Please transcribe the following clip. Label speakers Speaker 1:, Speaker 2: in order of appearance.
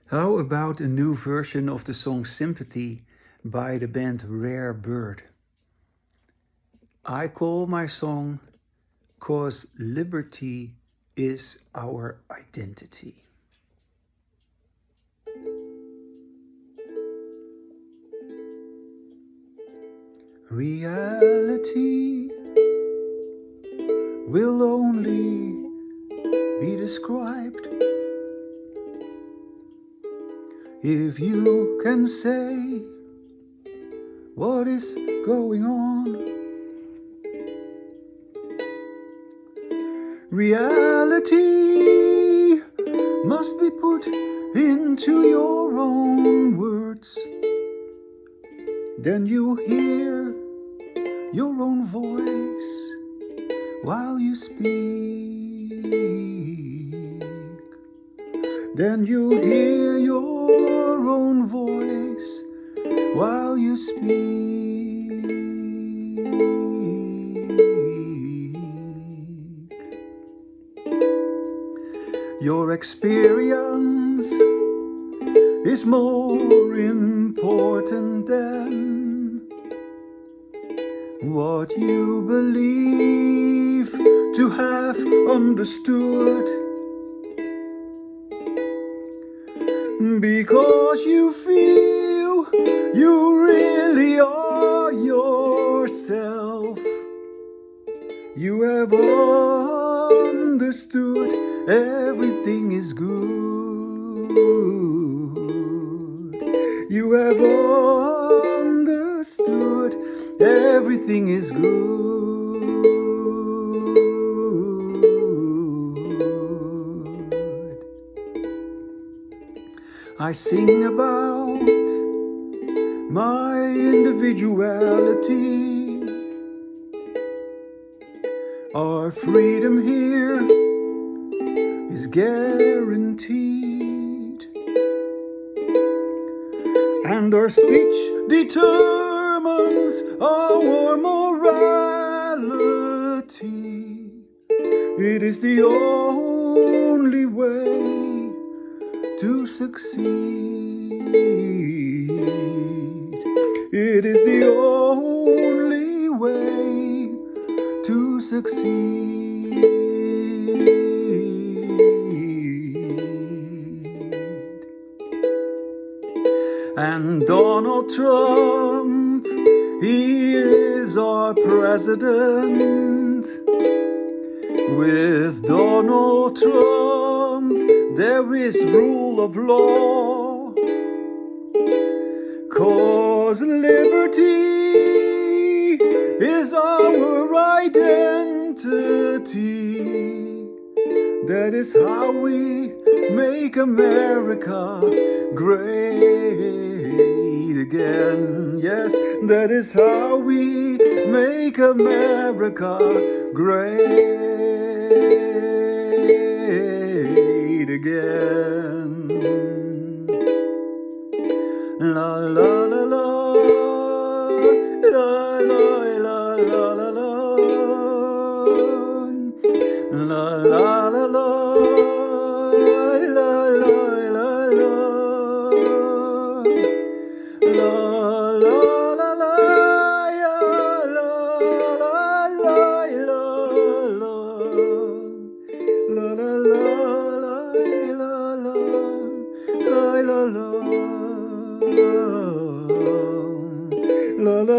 Speaker 1: How about a new version of the song Sympathy by the band Rare Bird? I call my song "'Cause Liberty is Our Identity." Reality will only be described if you can say what is going on. Reality must be put into your own words. Then you hear your own voice while you speak. Then you hear your own voice while you speak. Your experience is more important than what you believe to have understood. Because you feel you really are yourself. You have understood everything is good. You have understood everything is good. I sing about my individuality. Our freedom here is guaranteed, and our speech determines our morality. It is the only way to succeed. It is the only way to succeed. And Donald Trump, he is our president. With Donald Trump, there is rule of law. 'Cause liberty is our identity. That is how we make America great again. Yes, that is how we make America great again. La la la la, la la la la la la, la la la la, la la la la, la la la la, ya la la la la, la la la la la, la la la. La la